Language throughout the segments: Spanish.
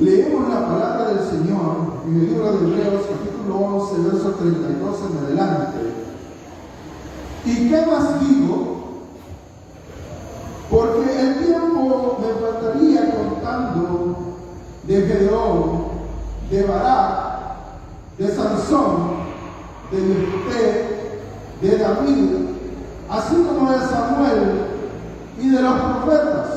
Leemos la palabra del Señor en el libro de Hebreos, capítulo 11, verso 32 en adelante. ¿Y qué más digo? Porque el tiempo me faltaría contando de Gedeón, de Barak, de Sansón, de Jefté, de David, así como de Samuel y de los profetas,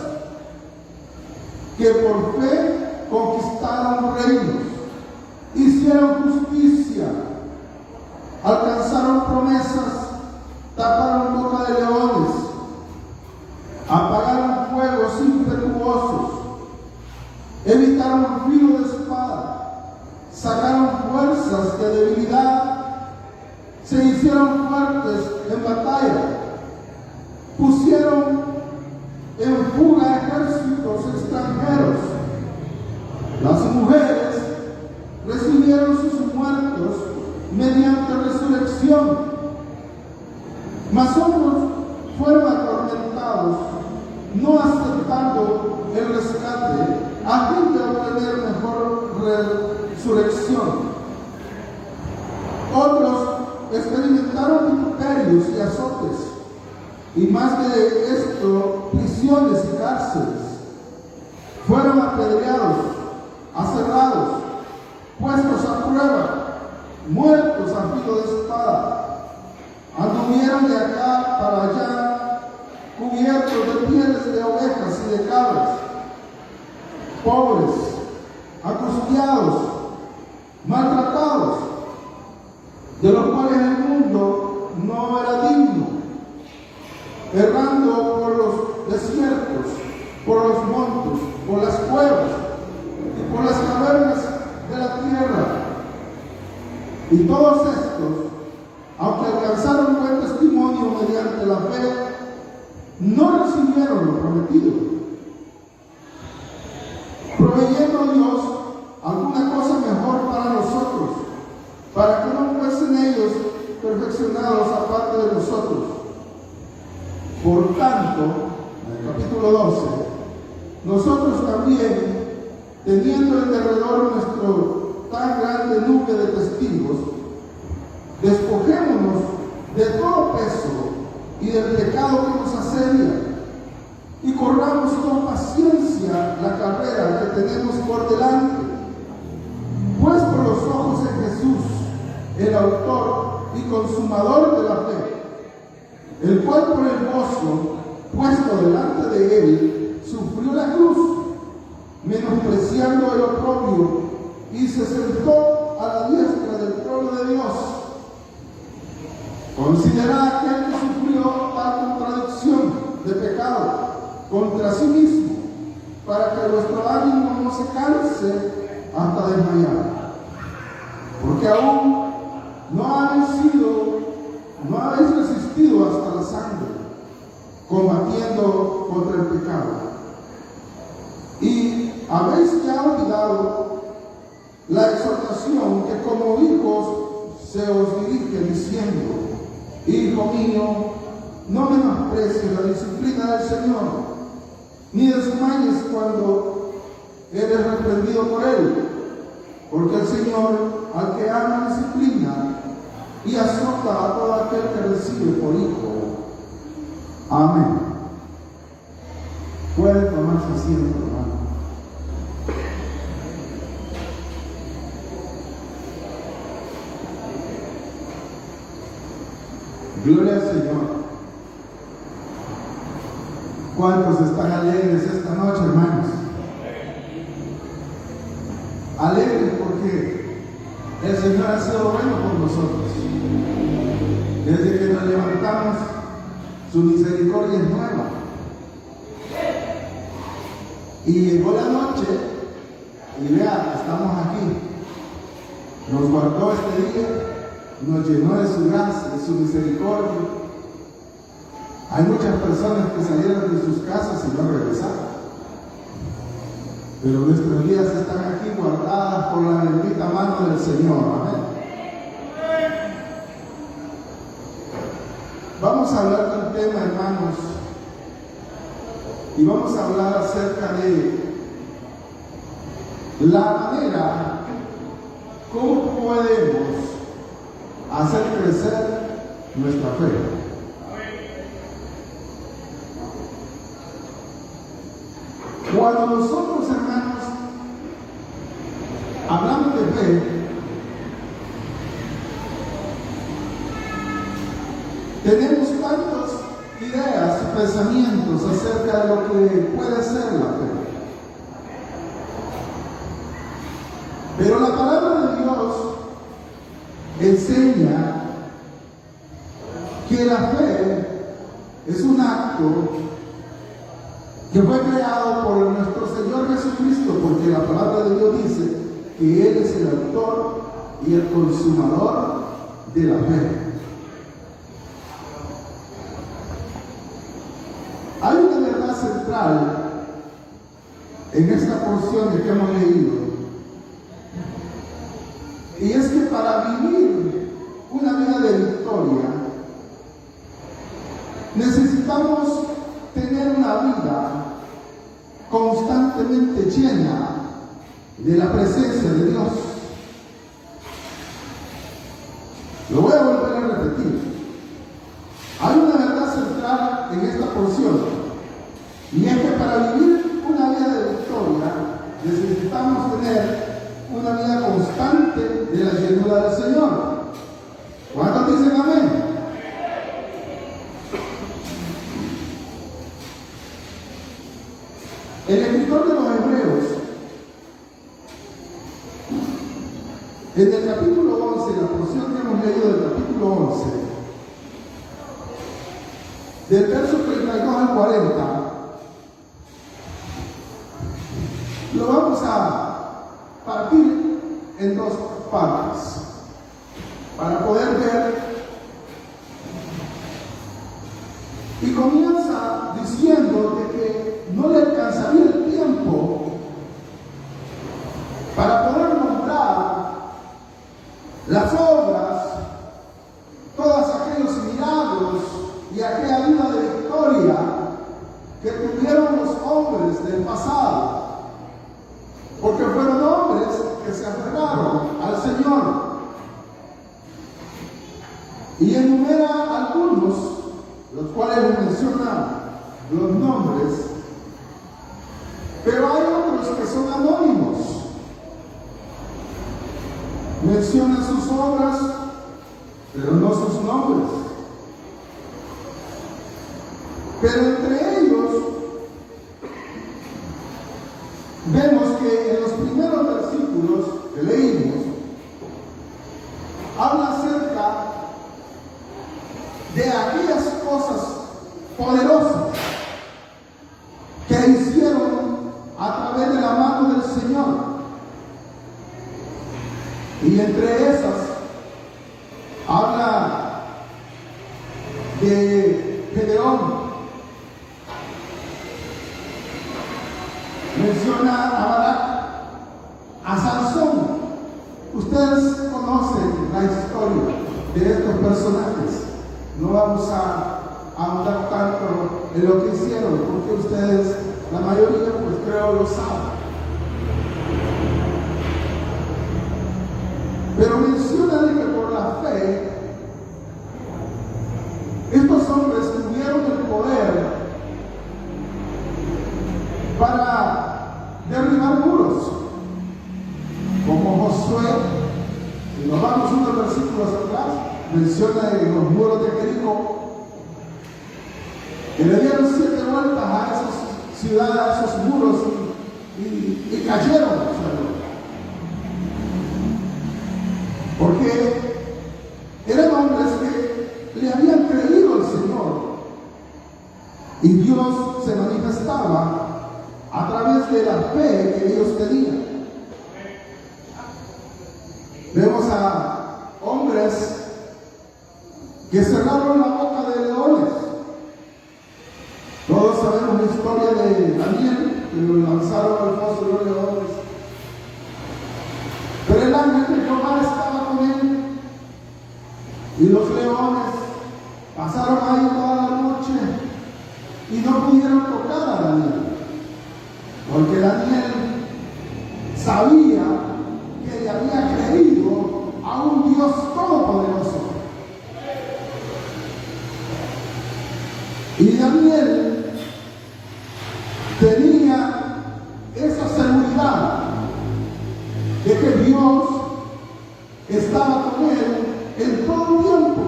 que por fe conquistaron reinos, hicieron justicia, alcanzaron promesas, taparon boca de leones, apagaron fuegos impetuosos, evitaron filo de espada, sacaron fuerzas de debilidad, se hicieron fuertes en batalla, pusieron en fuga ejércitos extranjeros. Las mujeres recibieron sus muertos mediante resurrección, mas otros fueron atormentados, no aceptando el rescate a fin de obtener mejor resurrección. Otros experimentaron vituperios y azotes, y más de esto, prisiones y cárceles. Fueron apedreados, aserrados, puestos a prueba, muertos a filo de espada. Anduvieron de acá para allá, cubiertos de pieles de ovejas y de cabras, pobres, angustiados, maltratados, de los cuales el mundo no era digno, errando por los desiertos, por los montes, por las cuevas y por las cavernas de la tierra. Y todos estos, aunque alcanzaron buen testimonio mediante la fe, no recibieron lo prometido, proveyendo Dios alguna cosa mejor para nosotros, para que no fuesen ellos perfeccionados aparte de nosotros. Por tanto, en el capítulo 12, nosotros también, teniendo en derredor nuestro tan grande nube de testigos, despojémonos de todo peso y del pecado que nos asedia, y corramos con paciencia la carrera que tenemos por delante, puesto los ojos en Jesús, el autor y consumador de la fe, el cual por el gozo puesto delante de él sufrió la cruz, menospreciando el oprobio, y se sentó a la diestra del trono de Dios. Considerad aquel que sufrió tal contradicción de pecado contra sí mismo, para que vuestro ánimo no se canse hasta desmayar. Porque aún no habéis resistido hasta la sangre, combatiendo contra el pecado. Y habéis ya olvidado la exhortación que como hijos se os dirige diciendo: Hijo mío, no menosprecies la disciplina del Señor, ni desmayes cuando eres reprendido por Él, porque el Señor al que ama disciplina y azota a todo aquel que recibe por hijo. Amén. Puede tomarse asiento, hermano. Gloria al Señor. ¿Cuántos están alegres esta noche, hermanos? Alegres porque el Señor ha sido bueno con nosotros. Desde que nos levantamos, su misericordia es nueva. Y llegó la noche y vea, estamos aquí. Nos guardó este día, nos llenó de su gracia, de su misericordia. Hay muchas personas que salieron de sus casas y no regresaron. Pero nuestras vidas están aquí guardadas por la bendita mano del Señor. Amén. Vamos a hablar de un tema, hermanos, y vamos a hablar acerca de la manera como podemos hacer crecer nuestra fe. Cuando nosotros, hermanos, hablamos de fe, tenemos tantas ideas y pensamientos acerca de lo que puede ser la fe. Pero la palabra de Dios enseña que la fe es un acto que fue creado por nuestro Señor Jesucristo, porque la palabra de Dios dice que Él es el autor y el consumador de la fe. Hay una verdad central en esta porción que hemos leído, y es que para vivir una vida de victoria necesitamos tener una vida constantemente llena de la presencia de Dios. Lo voy a volver a repetir. Hay una verdad central en esta porción, y es que para vivir una vida de victoria necesitamos tener una vida constante de la llenura del Señor. ¿Cuántos dicen amén? El escritor de los Hebreos, en el capítulo 11, la porción que hemos leído del capítulo 11, del verso 32 al 40, lo vamos a partir en dos partes para poder ver. Y comienza diciendo de que no le alcanzaría el tiempo para poder nombrar las obras, todos aquellos milagros y aquella vida de victoria que tuvieron los hombres del pasado, porque fueron hombres que se aferraron al Señor. Y enumera algunos, los cuales mencionan los nombres, pero hay otros que son anónimos. Menciona sus obras, pero no sus nombres. Pero entre ellos vemos que en los primeros versículos que leímos habla acerca de aquellas cosas poderosas que hicieron a través de la mano del Señor. Y entre esas habla de Gedeón, menciona a Barak, a Sansón. Ustedes conocen la historia de estos personajes. No vamos a ahondar tanto en lo que hicieron, porque ustedes, la mayoría, pues creo lo saben. Pero menciona de que por la fe, estos hombres tuvieron el poder para derribar muros, como Josué. Si nos vamos unos versículos atrás, menciona en los muros de Jericó, que le dieron 7 vueltas a esas ciudades, a esos muros, y cayeron. Porque eran hombres que le habían creído al Señor, y Dios se manifestaba a través de la fe que ellos tenían. Vemos a hombres que cerraron la boca de leones. Todos sabemos la historia de Daniel, que lo lanzaron al foso de los leones. Pero el ángel de Jehová estaba con él, y los leones pasaron ahí toda la noche y no pudieron tocar a Daniel, porque Daniel sabía que le había creído a un Dios todopoderoso. Y Daniel tenía esa seguridad de que Dios estaba con él en todo tiempo.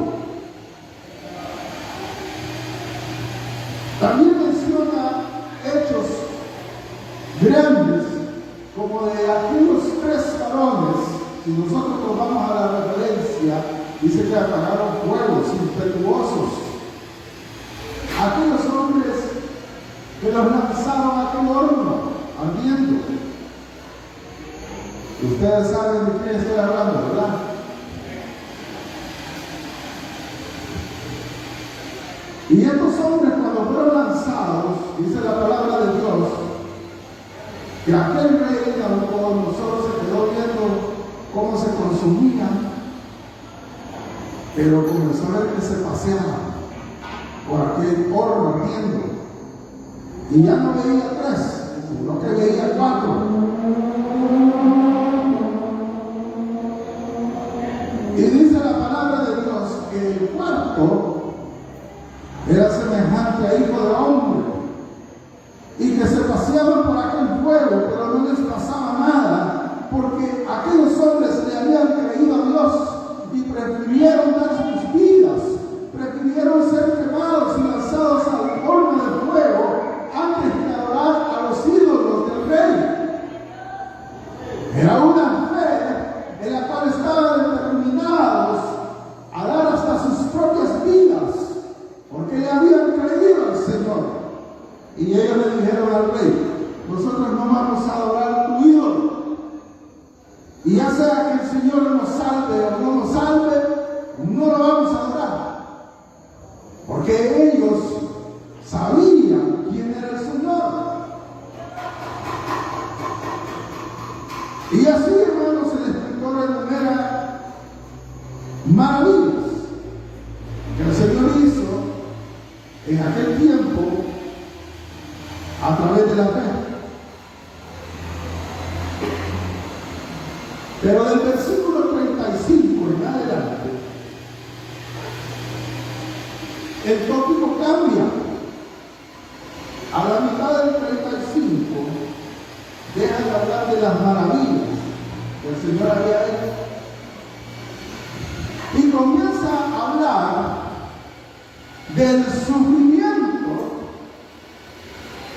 También menciona hechos grandes, como de aquellos 3 varones. Si nosotros nos vamos a la referencia, dice que apagaron fuegos impetuosos. Aquellos hombres que los lanzaron a aquel horno ardiendo. Ustedes saben de quién estoy hablando, ¿verdad? Y estos hombres, cuando fueron lanzados, dice la palabra de Dios, que aquel rey Nabucodonosor se quedó viendo cómo se consumían, pero comenzó a ver que se paseaba por aquel horno ardiendo. Y ya no veía 3, sino que veía 4. Y dice la palabra de Dios que el cuarto era semejante a hijo de hombre, y que se paseaban por aquel fuego, pero no les pasaba nada, porque aquellos hombres le habían creído a Dios y prefirieron dar sus vidas, prefirieron ser quemados y lanzados al horno de fuego antes que adorar a los ídolos del rey. Era una fe en la cual estaban determinados a dar hasta sus propias vidas, porque le habían creído al Señor. Y ellos le dijeron al rey: nosotros no vamos a adorar tu ídolo, y ya sea que el Señor nos salve o no nos salve, no lo vamos a adorar, porque ellos sabían quién era el Señor. Y así, hermanos, el escritor enumera maravillas que el Señor hizo en aquel tiempo a través de la fe. Pero del versículo 35 en adelante, el tópico cambia. A la mitad del 35 deja de hablar de las maravillas que el Señor había hecho y comienza a hablar del sufrimiento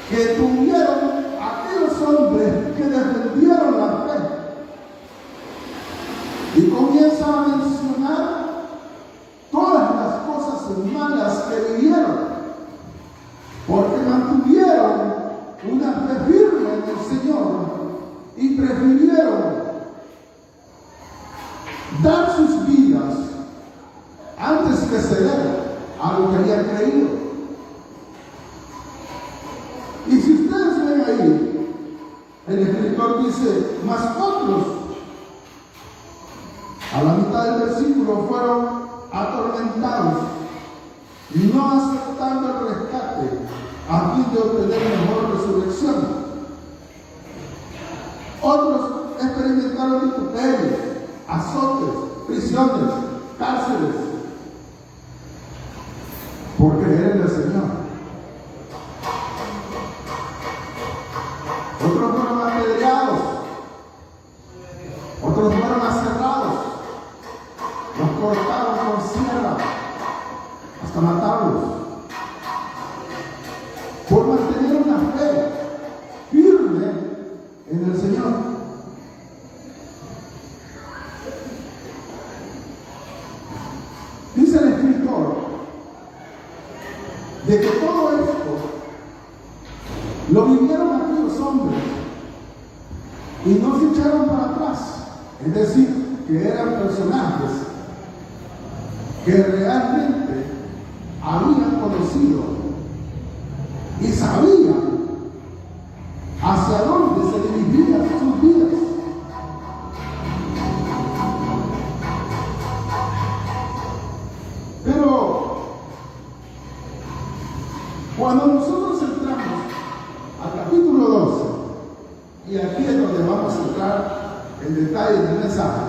que tuvieron aquellos hombres que defendieron la fe. Y comienza a mencionar todas las cosas malas que vivieron, porque mantuvieron una fe firme en el Señor y prefirieron dar sus vidas antes que ceder a lo que habían creído. Y si ustedes ven ahí, el escritor dice: mas otros, a la mitad del versículo, fueron atormentados, no aceptando el rescate a fin de obtener mejor resurrección. Otros experimentaron vituperios, azotes, prisiones, cárceles, por creer en el Señor. Otros fueron apedreados, otros fueron aserrados, los cortaron con sierra hasta matarlos, por mantener una fe firme en el Señor. Dice el escritor de que todo esto lo vivieron aquellos hombres y no se echaron para atrás, es decir, que eran personajes que realmente habían conocido y sabían hacia dónde se dirigían sus vidas. Pero cuando nosotros entramos al capítulo 12, y aquí es donde vamos vamos a entrar en detalle del mensaje.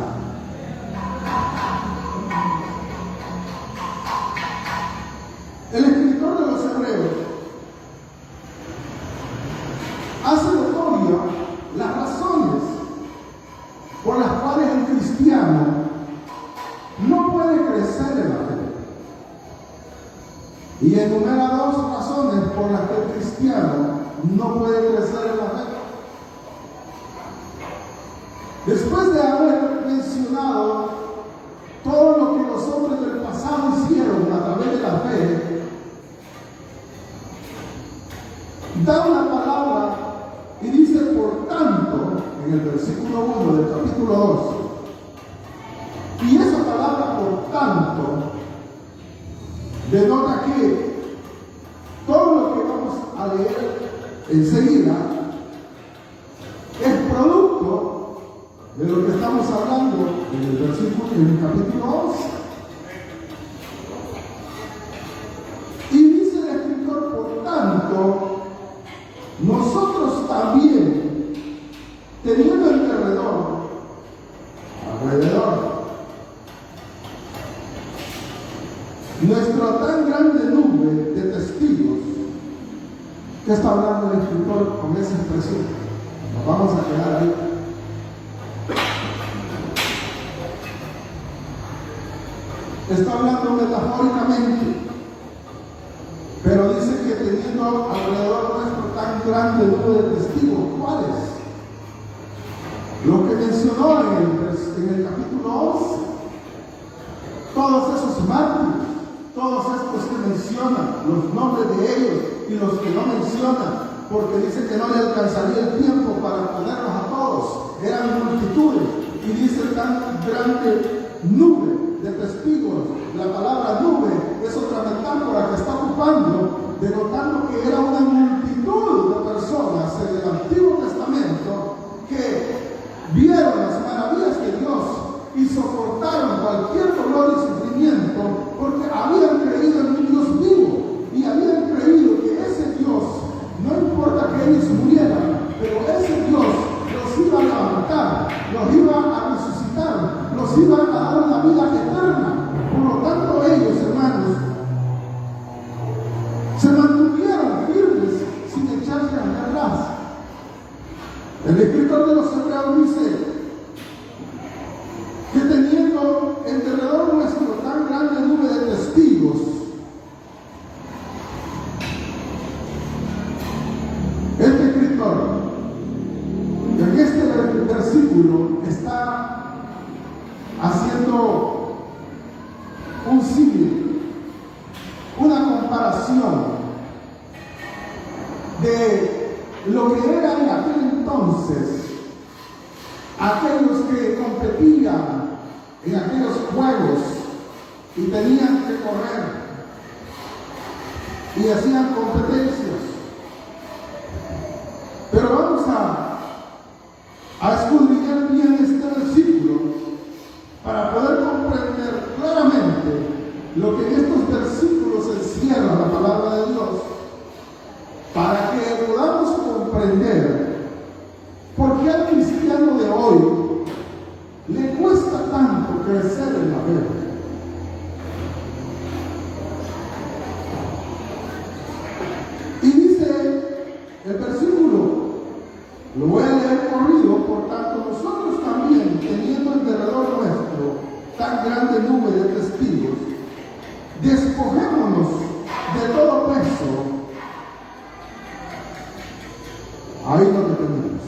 El escritor de los Hebreos hace notoria las razones por las cuales el cristiano no puede crecer en la fe. Y enumera dos razones por las que el cristiano no puede crecer en la fe. Después de haber mencionado todo lo que los hombres del pasado hicieron a través de la fe, da una palabra y dice, por tanto, en el versículo 1 del capítulo 2, y esa palabra, por tanto, denota que todo lo que vamos a leer enseguida es producto de lo que estamos hablando en el versículo, en el capítulo 11. Y dice el escritor, por tanto, nosotros también, teniendo alrededor, nuestra tan grande nube de testigos, ¿qué está hablando el escritor con esa expresión? Nos vamos a quedar ahí. Está hablando metafóricamente, pero dice que teniendo alrededor nuestro tan grande número de testigos. ¿Cuáles? Lo que mencionó en el capítulo 11, todos esos mártires, todos estos que mencionan los nombres de ellos y los que no mencionan, porque dice que no le alcanzaría el tiempo para ponerlos a todos, eran multitudes, y dice tan grande nube de testigos. La palabra nube es otra metáfora que está ocupando, denotando que era una multitud de personas en el Antiguo Testamento que vieron las maravillas de Dios y soportaron cualquier dolor y sufrimiento porque habían creído en un Dios vivo y habían creído que ese Dios, no importa que ellos murieran, pero ese Dios los iba a levantar, los iba a resucitar, los iba a dar una vida eterna. Por lo tanto, ellos, hermanos, se mantuvieron firmes sin echarse hacia atrás. El escritor de los Hebreos dice que teniendo en derredor nuestro tan grande nube de testigos, este escritor en este versículo está haciendo un símil, una comparación de lo que era en aquel entonces aquellos que competían en aquellos juegos y tenían que correr y hacían competencias. Pero vamos a escudriñar bien este versículo para poder comprender claramente lo que en estos versículos encierra la palabra de Dios, para que podamos comprender por qué al cristiano de hoy le cuesta tanto crecer en la fe. Y dice el versículo, lo voy a leer corrido, por tanto nosotros también, teniendo en derredor nuestro tan grande nube de testigos, despojémonos de todo peso. Ahí lo que tenemos.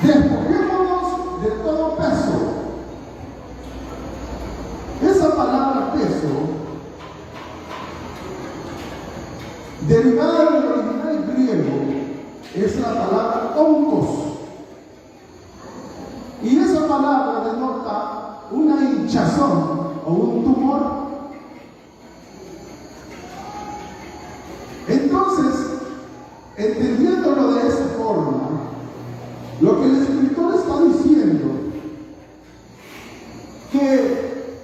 Despojémonos de todo peso. Esa palabra peso, derivada del original griego, es la palabra oncos. Y esa palabra denota una hinchazón o un tumor. Entonces, entendiéndolo de esa forma, lo que el escritor está diciendo, que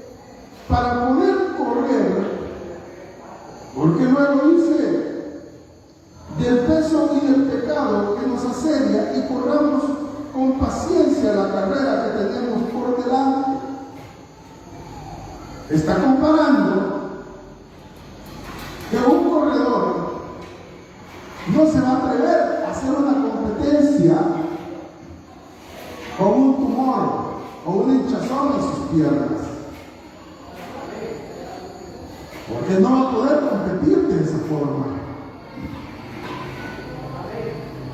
para poder correr, porque luego dice, del peso y del pecado que nos asedia y corramos con paciencia la carrera que tenemos por delante. Está comparando que un corredor no se va a atrever a hacer una competencia con un tumor o una hinchazón en sus piernas, porque no va a poder competir de esa forma.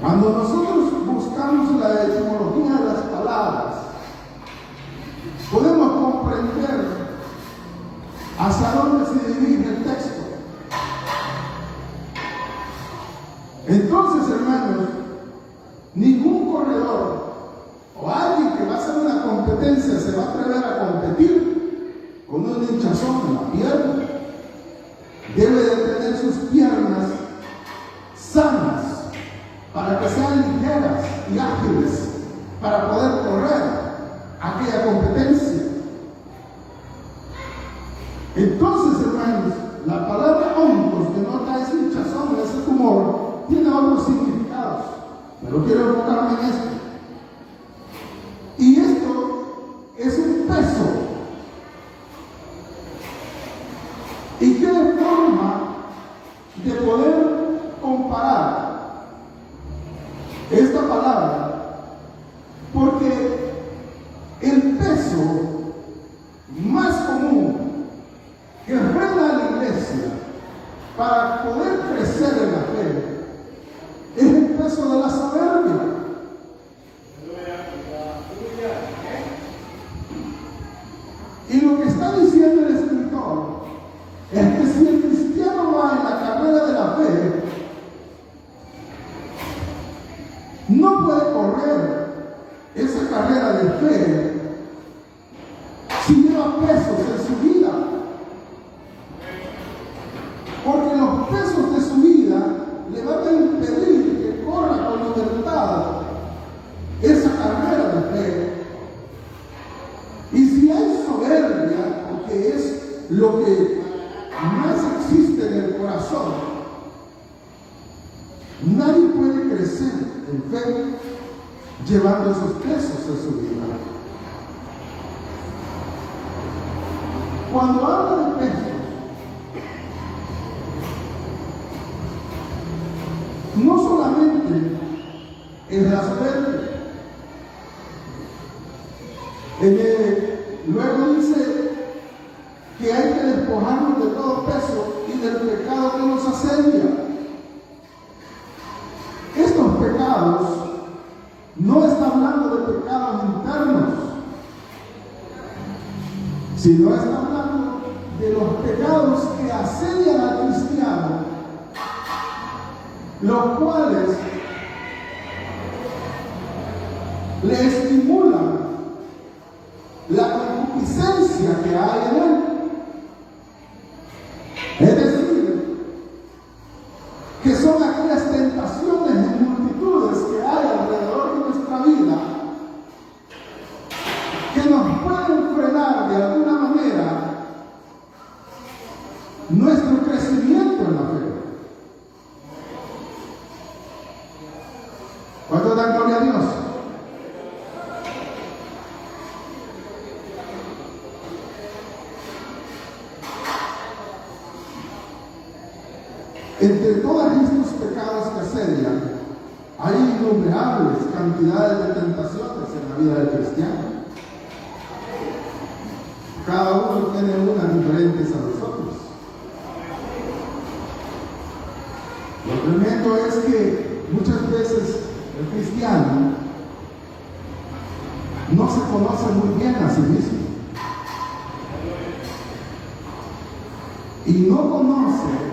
Cuando nosotros buscamos la etimología de las palabras, podemos comprender hacia dónde se dirige el texto. Entonces, hermanos, ningún corredor o alguien que va a hacer una competencia se va a atrever a competir con un hinchazón en la pierna. Debe de tener sus piernas sanas para que sean ligeras y ágiles para poder correr aquella competencia. Entonces, hermanos, la palabra oncos denota ese hinchazón, ese tumor, tiene otros significados, pero quiero enfocarme en esto. Y esto es un peso. ¿Y qué forma de poder comparar esta palabra? Porque el peso más común que reina la iglesia para poder crecer en la fe es el peso de la soberbia. Y lo que está diciendo el escritor es que si el cristiano va en la carrera de la fe, no puede correr esa carrera de fe si lleva pesos en su vida. Porque los pesos de su vida le van a impedir que corra con libertad esa carrera de fe. Y si hay soberbia, porque es lo que más existe en el corazón, nadie puede crecer en fe llevando esos pesos en su vida. Cuando habla de pesos, no solamente es la soberbia. Luego dice que hay que despojarnos de todo peso y del pecado que nos asedia. Estos pecados no está hablando de pecados internos, sino está hablando de los pecados que asedian al cristiano, los cuales le estimulan la concupiscencia que hay en él. Es decir, que son aquellas tentaciones en multitudes que hay alrededor de nuestra vida que nos pueden frenar de alguna manera nuestro crecimiento en la fe. ¿Cuánto dan gloria a Dios? Entre todos estos pecados que asedian, hay innumerables cantidades de tentaciones en la vida del cristiano. Cada uno tiene unas diferentes a los otros. Lo tremendo es que muchas veces el cristiano no se conoce muy bien a sí mismo y no conoce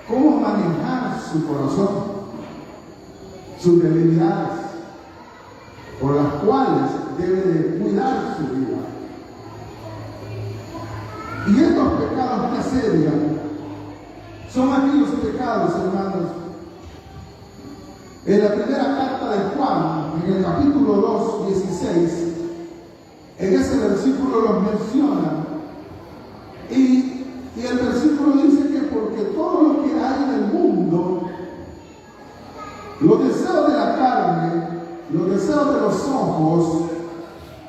cómo manejar su corazón, sus debilidades, por las cuales debe de cuidar su vida. Y estos pecados que asedian son aquellos pecados, hermanos. En la primera carta de Juan, en el capítulo 2, 16, en ese versículo los menciona. Y el versículo dice que porque todo lo que hay en el mundo, los deseos de la carne los deseos de los ojos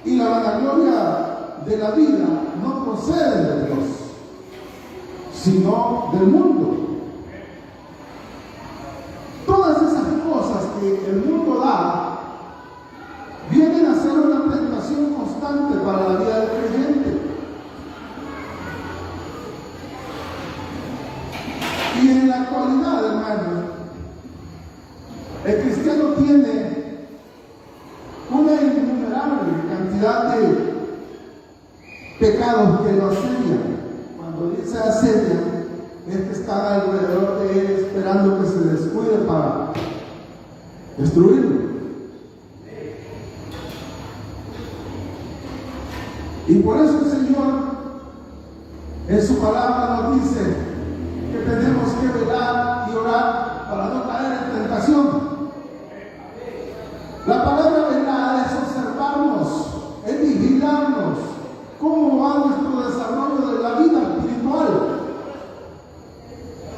y la vanagloria de la vida no proceden de Dios, sino del mundo. Todas esas cosas que el mundo da vienen a ser una tentación constante para la vida del creyente. Y en la actualidad, hermano, el cristiano tiene una innumerable cantidad de pecados que lo asedian. Cuando dice asedian, es que están alrededor de él esperando que se descuide para destruirlo. Y por eso el Señor en su palabra nos dice que tenemos que velar y orar para no caer en tentación. La palabra velar es observarnos, es vigilarnos cómo va nuestro desarrollo de la vida espiritual.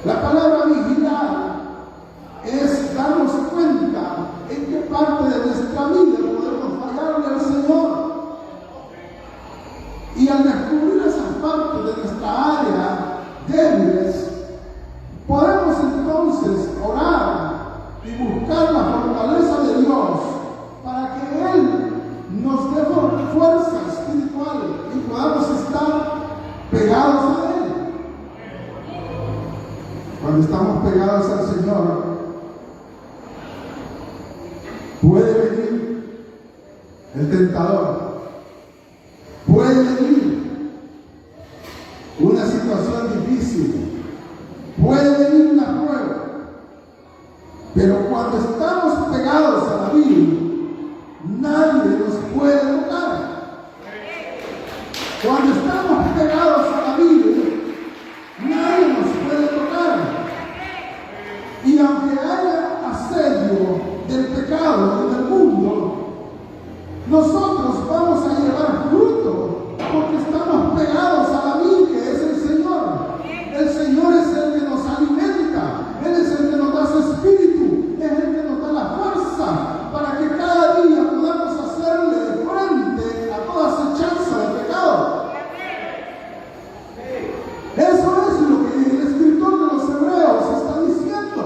La palabra vigilar es darnos cuenta en qué parte de nuestra vida podemos fallarle al Señor. Y al descubrir esas partes de nuestra área débiles, podemos entonces orar y buscar la fortaleza de Dios para que Él nos dé fuerza espiritual y podamos estar pegados a Él. Cuando estamos pegados al Señor, puede venir el tentador, puede venir una situación difícil, puede venir una prueba, pero cuando estamos pegados a la Biblia, nadie nos puede tocar. Cuando estamos pegados a la Biblia, nadie nos puede tocar. Y aunque haya asedio del pecado en el mundo, nosotros vamos a llevar fruto porque estamos pegados a la Biblia, que es el Señor. El Señor es el que nos alimenta, Él es el que nos da su espíritu, es el que nos da la fuerza para que cada día podamos hacerle frente a toda acechanza de pecado. Eso es lo que el escritor de los Hebreos está diciendo,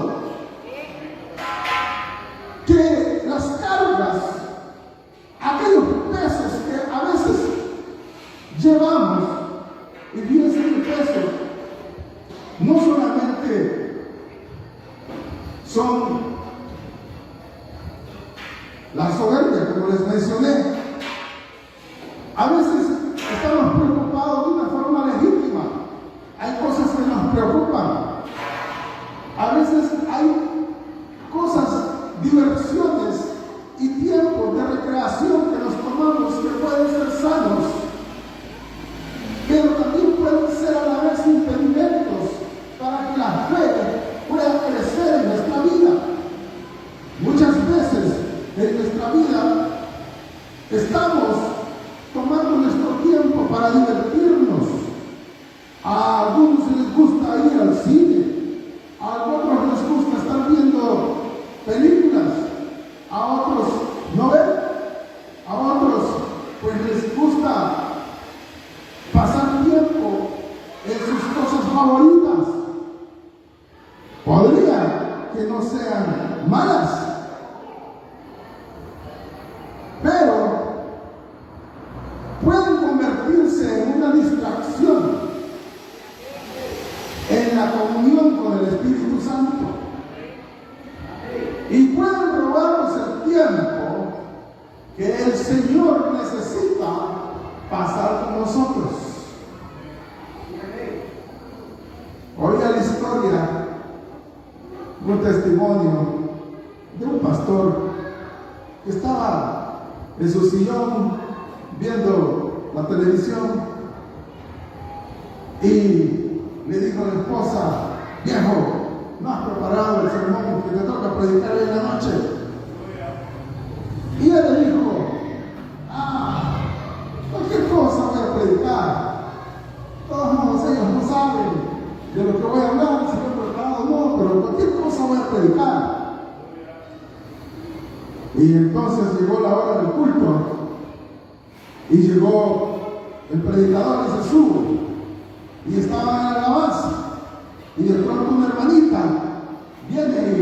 que las cargas, aquellos pesos que a veces llevamos, y fíjense el peso, no solamente son la soberbia, como les mencioné. A veces estamos preocupados de una forma legítima. Hay cosas que nos preocupan. A veces hay cosas, diversiones y tiempos de recreación que nos tomamos que pueden ser sanos, pero también pueden ser a la vez impedimentos para que la fe pueda crecer en nuestra vida. Muchas veces en nuestra vida estamos tomando nuestro tiempo para divertirnos. A algunos les gusta ir al cine, a otros les gusta estar viendo películas, a otros novelas, a otros pues les gusta pasar tiempo en sus cosas favoritas. Podría que no sean malas, pero pueden convertirse en una distracción en la comunión con el Espíritu Santo y pueden robarnos el tiempo que el Señor necesita pasar con nosotros. Oiga la historia, un testimonio de un pastor que estaba en su sillón viendo la televisión y le dijo a la esposa: viejo, ¿no has preparado el sermón que te toca predicar hoy en la noche? Y él le dijo: cualquier cosa voy a predicar. Todos modos ellos no saben de lo que voy a hablar, si lo he preparado o no, pero cualquier cosa voy a predicar. Y Y entonces llegó la hora del culto y llegó el predicador y se sube y estaba en la alabanza y de pronto una hermanita viene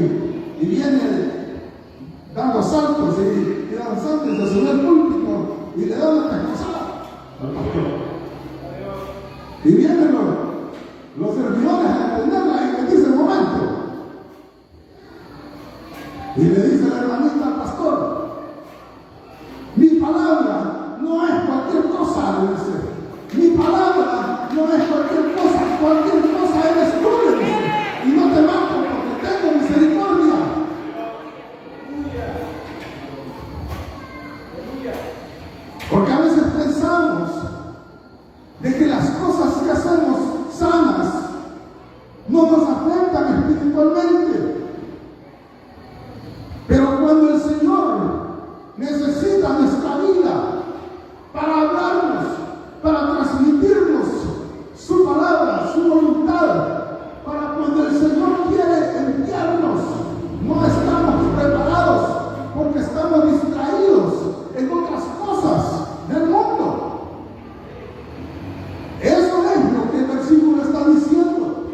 dando saltos y danzando y se sube al púlpito y le da una pescozada al pastor. Y vienen los servidores a entenderla y le dicen: momento. Y le dice la hermanita al pastor: mi palabra no es cualquier cosa, le dice. Mi palabra no es cualquier cosa eres tú, le dice. Y no te mato porque tengo misericordia. Porque a veces pensamos de que las cosas que hacemos sanas no nos afectan espiritualmente. Pero cuando el Señor necesita nuestra vida para hablarnos, para transmitirnos su palabra, su voluntad, para cuando el Señor quiere enviarnos, no estamos preparados porque estamos distraídos en otras cosas del mundo. Eso es lo que el versículo está diciendo.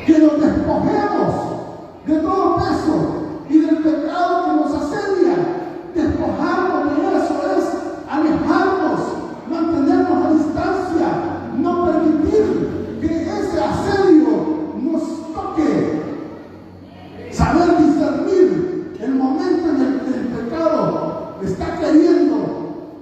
Que nos despojemos de todo peso y del pecado que nos asedia. Despojarnos de eso es alejarnos, mantenernos a distancia, no permitir que ese asedio nos toque. Saber discernir el momento en el que el pecado está queriendo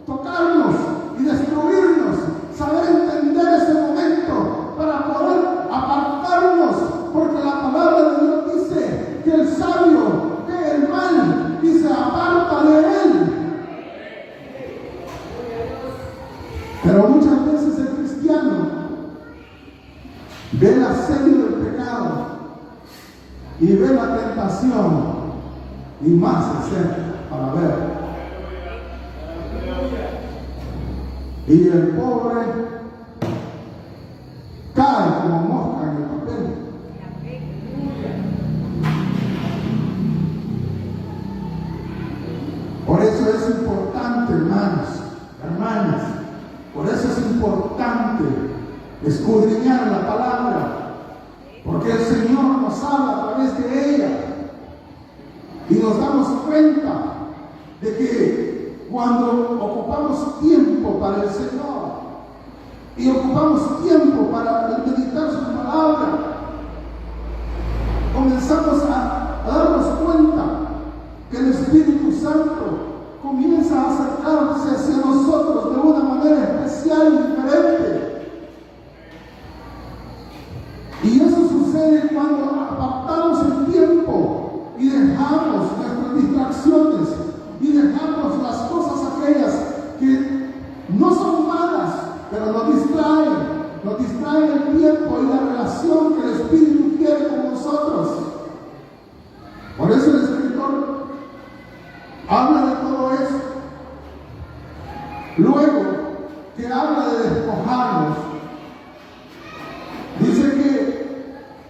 tocarnos y destruirnos. Saber entender ese momento para poder apartarnos, porque la palabra de Dios dice que el sabio ve el mal y se aparta de él. Pero muchas veces el cristiano ve el asedio del pecado y ve la tentación y más se acerca para ver. Y el pobre cae como mosca en el papel. Por eso es importante, hermanas, por eso es importante escudriñar la palabra, porque el Señor nos habla a través de ella y nos damos cuenta de que cuando ocupamos tiempo para el Señor y ocupamos tiempo para meditar su palabra, comenzamos a darnos cuenta que el Espíritu Santo comienza a acercarse hacia nosotros de una manera especial y diferente. Y eso sucede cuando apartamos el tiempo y dejamos nuestras distracciones y dejamos las cosas aquellas que no son malas, pero nos distraen el tiempo y la relación que el Espíritu quiere con nosotros. Por eso el escritor habla de todo eso. Luego que habla de despojarnos, dice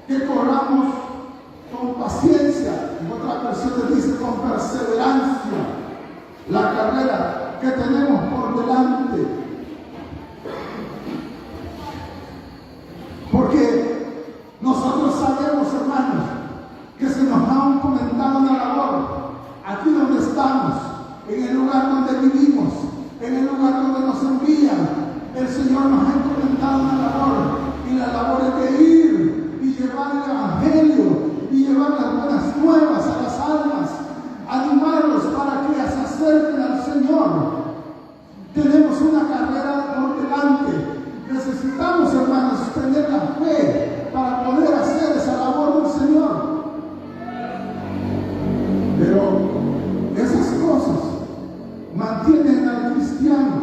que corramos con paciencia. En otras versiones dice con perseverancia la carrera que tenemos por delante. Porque nosotros sabemos, hermanos, que se nos ha encomendado una labor aquí donde estamos, en el lugar donde vivimos, en el lugar donde nos envían. El Señor nos ha encomendado una labor, y la labor es de ir y llevar el Evangelio y llevar las buenas nuevas a las almas, animarlos para que se acerquen al Señor. Tenemos una carrera por delante. Necesitamos, hermanos, tener la fe para poder hacer esa labor del Señor. Pero esas cosas mantienen al cristiano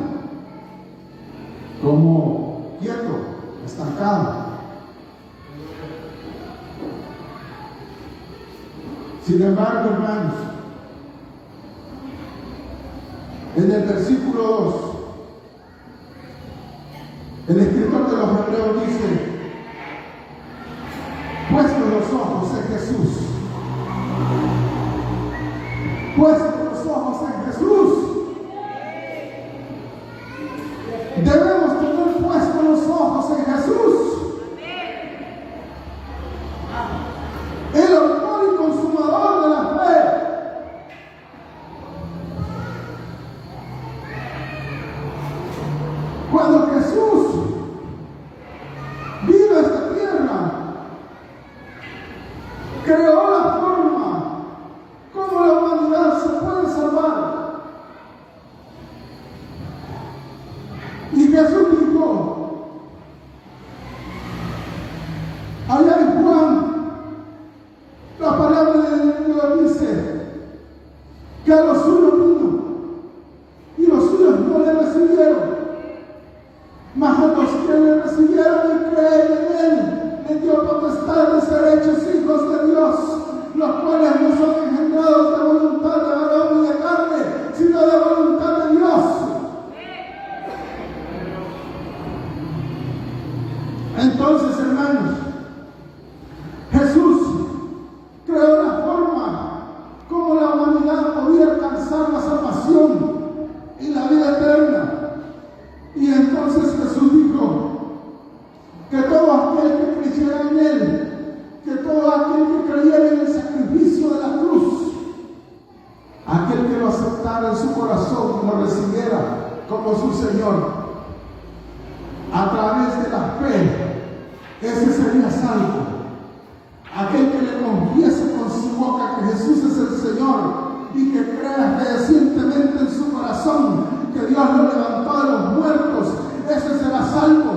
como quieto, estancado. Sin embargo, hermanos, en el versículo 2, el escritor de los Hebreos dice: puestos los ojos en Jesús, Cuando Jesús vino a esta tierra, creó la forma como la humanidad se puede salvar. Y Jesús dijo, allá en Juan, la palabra de Dios dice que a los suyos vino y los suyos no le recibieron. Mas a los que le recibieron y creen en él, le dio potestad de ser hechos hijos de Dios, los cuales no son engendrados de voluntad de varón ni de carne, sino de voluntad de Dios. Entonces, hermanos, Jesús creó la forma como la humanidad podía alcanzar la salvación y la vida eterna. Y entonces Jesús dijo que todo aquel que creyera en él, que todo aquel que creyera en el sacrificio de la cruz, aquel que lo aceptara en su corazón y lo recibiera como su Señor, a través de la fe, ese sería salvo. Aquel que le confiese con su boca que Jesús es el Señor y que crea fehacientemente en su corazón que Dios lo levantó de los muertos, ese será salvo,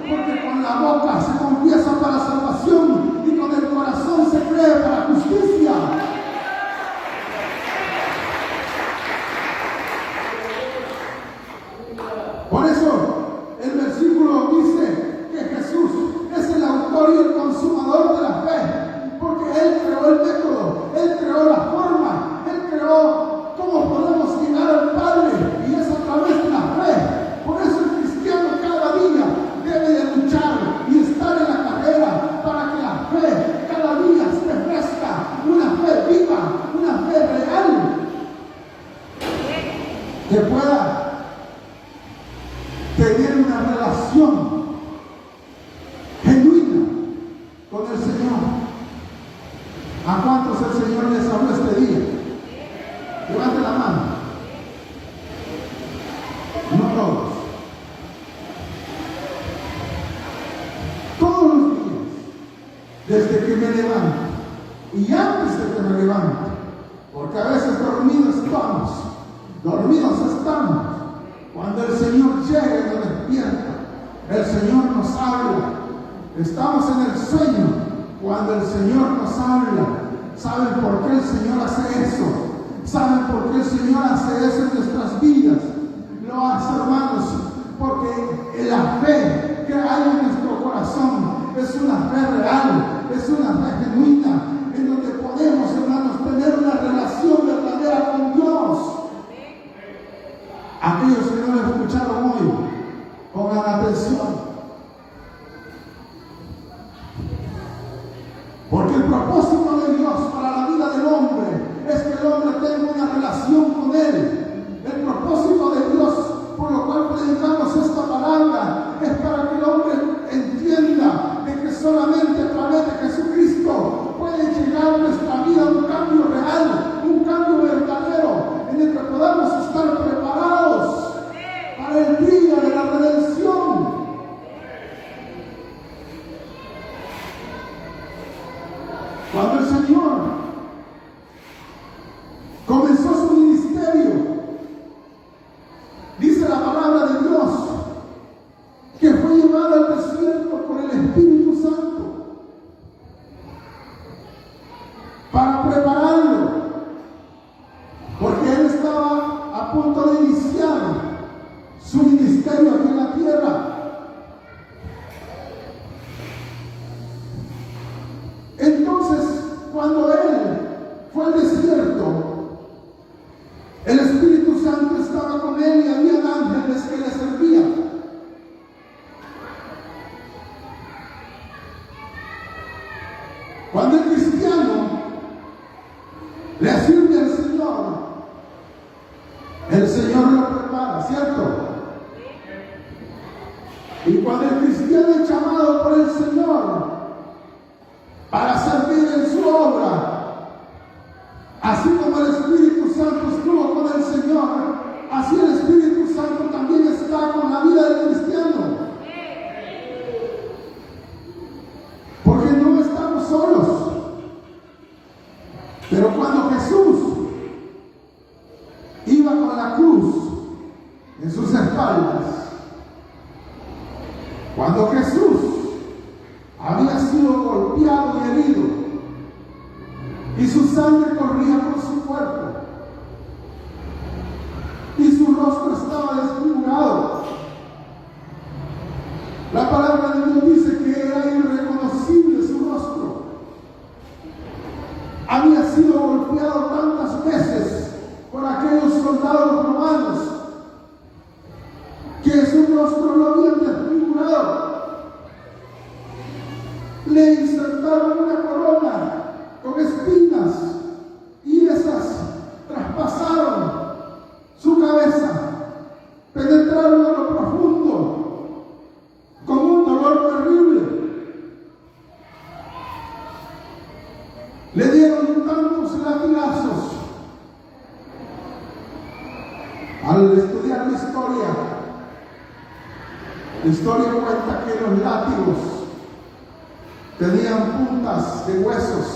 porque con la boca se confiesa para salvación y con el corazón se cree para justicia. Por eso el versículo dice que Jesús es el autor y el consumador de la fe, porque Él creó el método, Él creó la forma, Él creó cómo podemos llegar al Padre, y es a través de la fe. Por eso el cristiano cada día debe de luchar y estar en la carrera para que la fe cada día se crezca, una fe viva, una fe real, que pueda tener una relación genuina con el Señor. ¿A cuántos el Señor les habló este día? Levante la mano. No todos. Todos los días, desde que me levanto y antes de que me levante, porque a veces dormidos estamos. Cuando el Señor llega y nos despierta, el Señor nos habla. Estamos en el sueño cuando el Señor nos habla. ¿Saben por qué el Señor hace eso? ¿Saben por qué el Señor hace eso en nuestras vidas? Lo hace, hermanos, porque la fe que hay en nuestro corazón es una fe real, es una fe genuina, en donde podemos, hermanos, tener una relación verdadera con Dios. Aquellos que no lo escucharon hoy, pongan atención. Porque el propósito de Dios para la vida del hombre es que el hombre tenga una relación con Él. El propósito de Dios, por lo cual predicamos esta palabra, es para que el hombre entienda de que solamente a través de Jesucristo puede llegar a nuestra vida un cambio real, un cambio verdadero, en el que podamos estar preparados para el día de la redención. Cuando el Señor comenzó su ministerio, dice la palabra de Dios que fue llevado al desierto por el Espíritu Santo para prepararlo, porque Él estaba a punto de iniciar su ministerio aquí en la tierra. Entonces, cuando Él fue al desierto, el Espíritu Santo estaba con Él y había ángeles que le servían. Cuando el cristiano le sirve al Señor, el Señor lo prepara, ¿cierto? Y cuando el cristiano es llamado por el Señor para servir en su obra, así como el Espíritu Santo estuvo con el Señor, así el Espíritu Santo también está con la vida del cristiano. iba con la cruz en sus espaldas. Cuando Jesús había sido golpeado y herido, y su sangre corría por su cuerpo, y su rostro estaba desfigurado, la palabra de Dios dice que era irreconocible su rostro. Había sido golpeado tantas veces por aquellos soldados romanos que su rostro lo habían desfigurado. Le insertaron una corona con espinas y esas traspasaron su cabeza, penetraron a lo profundo con un dolor terrible. Le dieron tantos latigazos. Al estudiar la historia cuenta que los látigos tenían puntas de huesos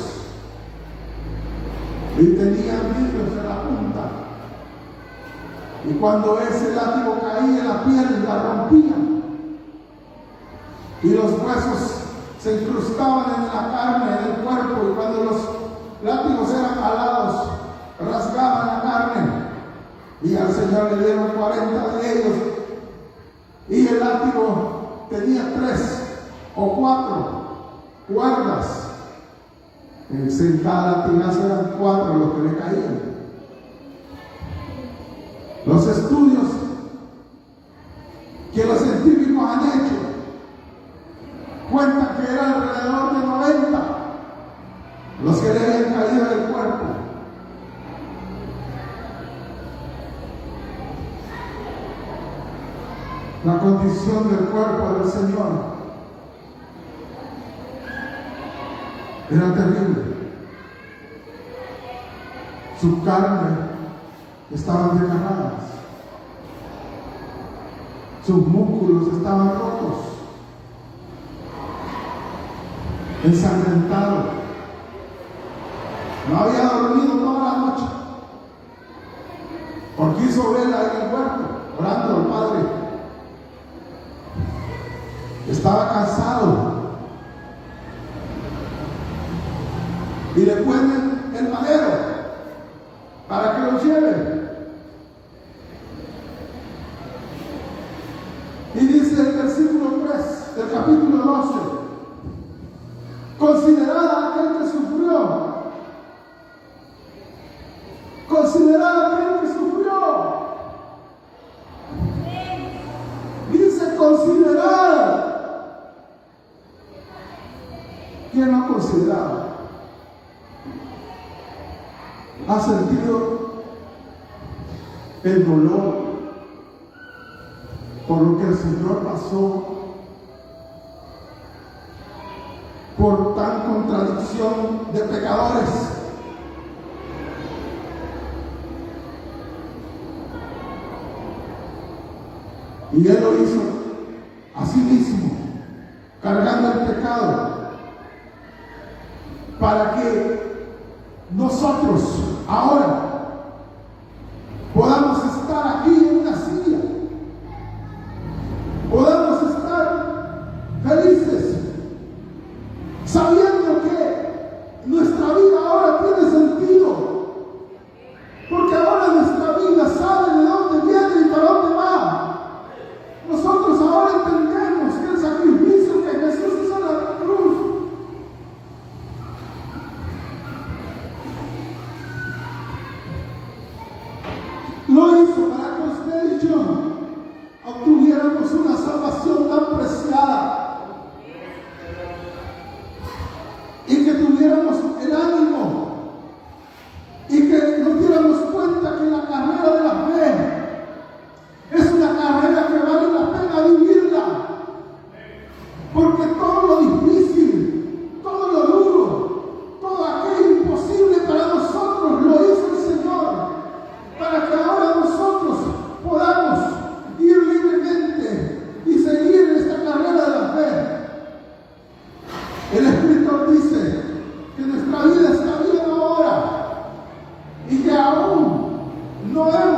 y tenían vidrios en la punta. Y cuando ese látigo caía en la piel, la rompían. Y los huesos se incrustaban en la carne, en el cuerpo. Y cuando los látigos eran jalados, rasgaban la carne. Y al Señor le dieron 40 de ellos. Y el látigo tenía 3 o 4 cuerdas. En cada latigazo eran 4 los que le caían. Los estudios que los científicos han hecho cuentan que eran alrededor de 90 los que le habían caído del cuerpo. La condición del cuerpo del Señor era terrible. Su carne estaban desgarradas, sus músculos estaban rotos, ensangrentado. No había dormido toda la noche porque hizo vela en el huerto orando al Padre. Estaba cansado y le ponen el madero para que lo lleve. Y dice el versículo 3 del capítulo 12: considerad aquel que sufrió. Considerad aquel que sufrió. Dice considerad. ¿Quién no ha considerado? ¿Ha sentido el dolor por lo que el Señor pasó? Por tan contradicción de pecadores. Y Él lo hizo a sí mismo, cargando el pecado, para que nosotros ahora podamos estar aquí en una silla, podamos estar felices, sabiendo que nuestra vida ahora tiene sentido, porque ahora nuestra vida sabe de dónde viene y para dónde va. Nosotros ahora entendemos que el sacrificio que Jesús hizo en la cruz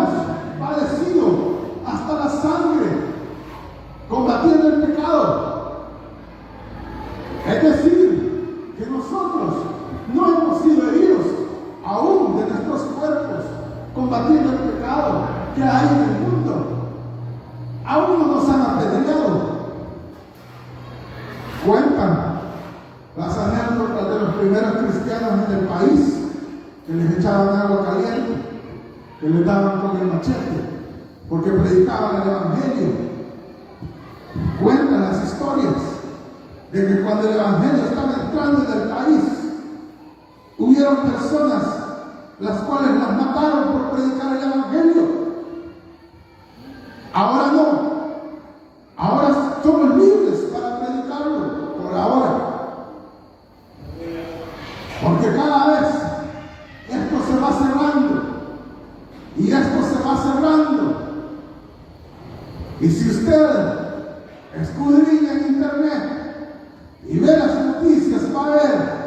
hemos padecido hasta la sangre, combatiendo el pecado. Es decir, que nosotros no hemos sido heridos aún de nuestros cuerpos, combatiendo el pecado que hay en el mundo. Aún no nos han apedreado. Cuentan las anécdotas de los primeros cristianos en el país, que les echaban agua caliente, que les daban con el machete, porque predicaban el Evangelio. Cuentan las historias de que cuando el Evangelio estaba entrando en el país, hubieron personas las cuales las mataron por predicar el Evangelio. Ahora no. Ahora somos libres para predicarlo, por ahora. Porque cada vez esto se va cerrando. Y esto se va cerrando. Y si usted escudriña en internet y ve las noticias, va a ver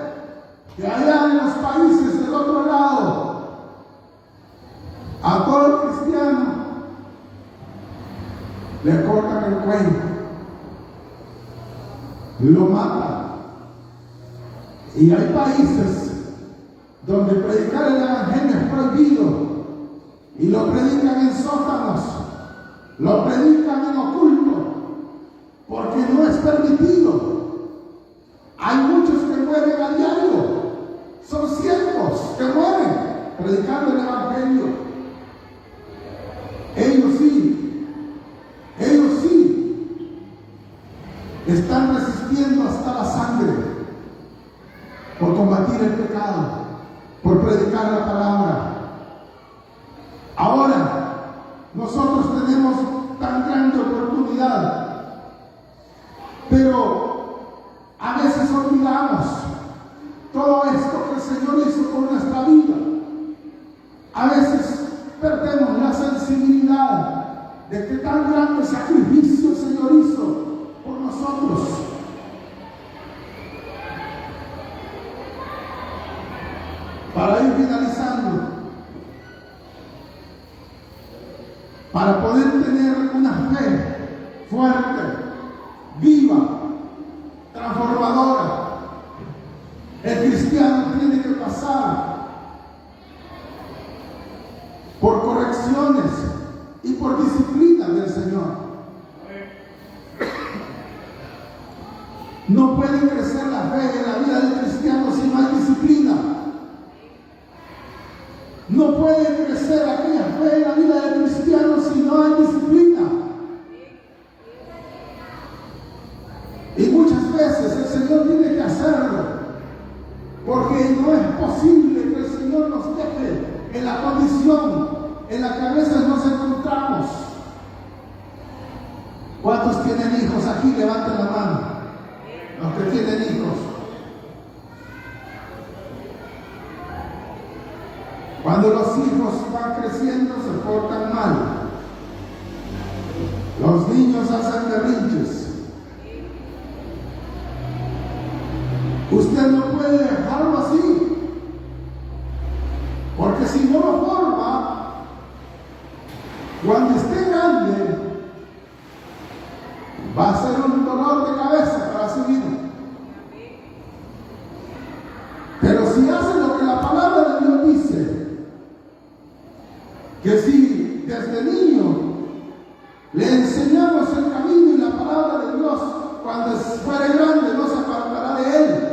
que allá en los países del otro lado, a todo cristiano le cortan el cuello, lo matan. Y hay países donde predicar el Evangelio es prohibido, y lo predican en sótanos, lo predican en oculto, porque no es permitido. Hay muchos que mueren a diario, son cientos que mueren predicando el Evangelio. Ellos sí están resistiendo hasta la sangre por combatir el pecado, por predicar la palabra. Ahora nosotros tenemos tan grande oportunidad, pero a veces olvidamos todo esto que el Señor hizo por nuestra vida. A veces perdemos la sensibilidad de que tan grande sacrificio el Señor hizo por nosotros. Para ir finalizando, para poder tener una fe fuerte, viva, transformadora, el cristiano tiene que pasar por correcciones y por disciplina del Señor. No puede crecer la fe en la vida del cristiano si no hay disciplina. No puede crecer aquella fe en la vida del cristiano si no hay disciplina. Y muchas veces el Señor tiene que hacerlo, porque no es posible que el Señor nos deje en la condición en la que a veces nos encontramos. ¿Cuántos tienen hijos aquí? Levanten la mano. Los que tienen hijos. Cuando los hijos van creciendo se portan mal. Los niños hacen berrinches. Usted no puede dejarlo así, porque si no lo forma, cuando esté grande, va a ser un dolor de cabeza para su vida. Pero si hace lo que la palabra de Dios dice, que si desde niño le enseñamos el camino y la palabra de Dios, cuando fuere grande no se apartará de él.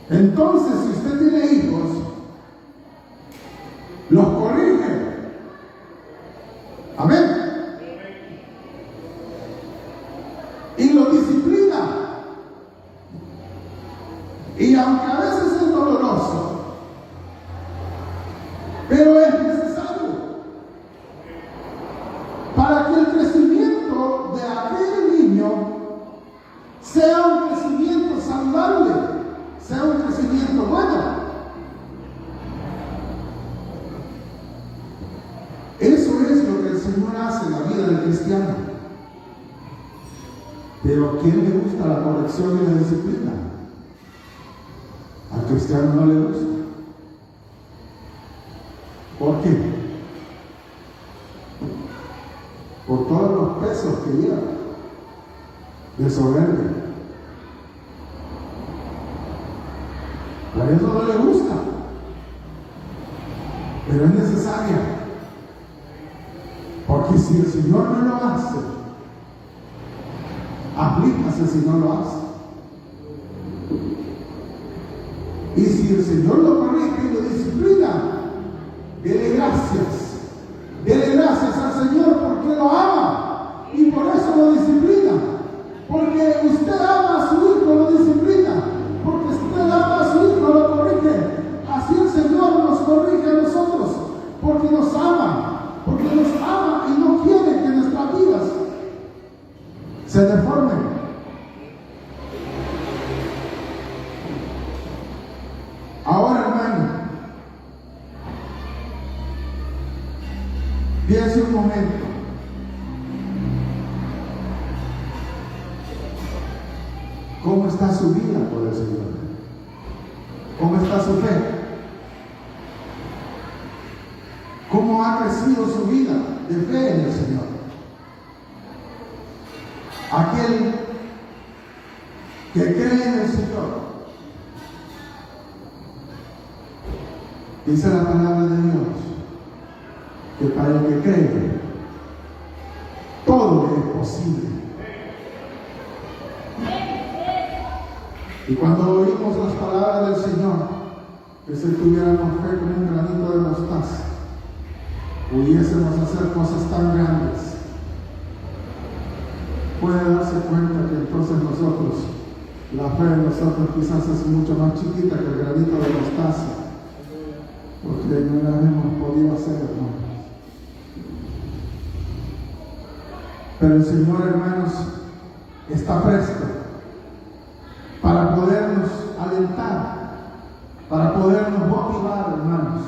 Entonces, si usted tiene hijos, los corrige. Amén. Y los disciplina. Y aunque a veces es doloroso, pero es necesario para que el crecimiento de aquel niño sea un crecimiento saludable, sea un crecimiento bueno. Eso es lo que el Señor hace en la vida del cristiano. Pero ¿a quién le gusta la corrección y la disciplina? Al cristiano no le gusta. ¿Por qué? Por todos los pesos que lleva de soberbia. Por eso no le gusta, pero es necesaria. Porque si el Señor no lo hace, aplícase si no lo hace. Y si el Señor lo corrige y lo disciplina, dele gracias. Dele gracias al Señor porque lo ama y por eso lo disciplina. Porque usted ama a su hijo, lo disciplina. Porque usted ama a su hijo, lo corrige. Así el Señor nos corrige a nosotros. Porque nos ama. Porque nos ama y no quiere que nuestras vidas se deformen. Ahora, hermano, piense un momento. ¿Cómo está su vida por el Señor? ¿Cómo está su fe? ¿Cómo ha crecido su vida de fe en el Señor? Aquel que cree en el Señor, dice la palabra de Dios, que para el que cree, todo es posible. Y cuando oímos las palabras del Señor, que si tuviéramos fe como un granito de mostaza, pudiésemos hacer cosas tan grandes, puede darse cuenta que entonces nosotros, la fe de nosotros quizás es mucho más chiquita que el granito de mostaza, porque no la hemos podido hacer, hermanos. Pero el Señor, hermanos, está presto para podernos alentar, para podernos motivar, hermanos,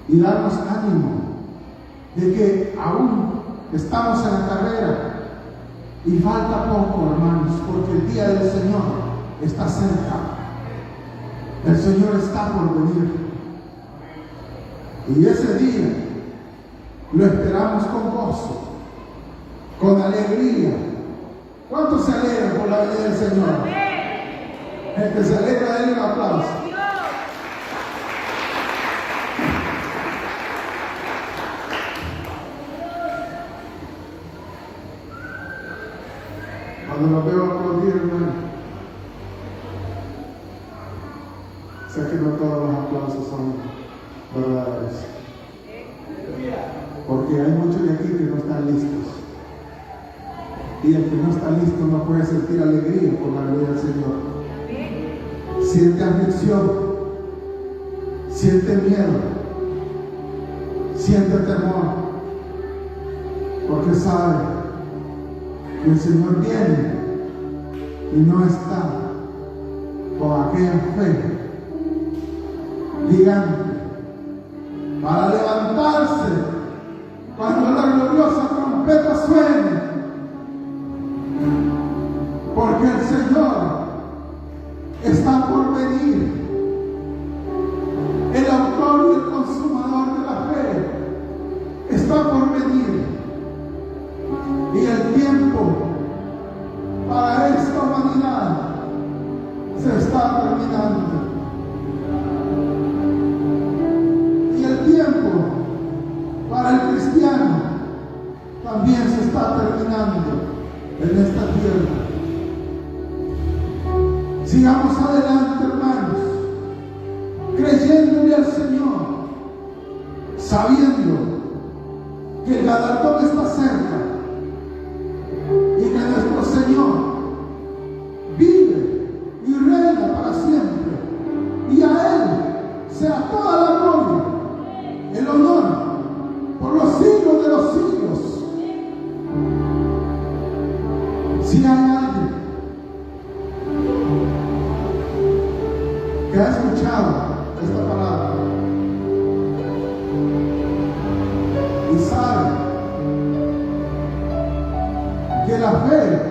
y darnos ánimo de que aún estamos en la carrera y falta poco, hermanos, porque el día del Señor está cerca. El Señor está por venir. Y ese día lo esperamos con gozo, con alegría. ¿Cuántos se alegran por la venida del Señor? El que se alegra, denle un aplauso. Cuando los veo aplaudir, hermano, sé que no todos los aplausos son verdaderos, porque hay muchos de aquí que no están listos, y el que no está listo no puede sentir alegría por la venida del Señor. Siente aflicción, siente miedo, siente temor, porque sabe que el Señor viene y no está con aquella fe gigante para levantarse cuando la gloriosa trompeta suene, porque el Señor está por venir, el autor y el consumador de la fe está por venir, y el tiempo para esta humanidad se está terminando, y el tiempo para el cristiano también se está terminando en esta tierra. Sigamos adelante, hermanos, creyéndole al Señor, sabiendo que el galardón está cerca y que nuestro Señor vive y reina para siempre, y a Él sea toda la gloria, el honor por los siglos de los siglos. Si hay alguien que ha escuchado esta palabra y sabe que la fe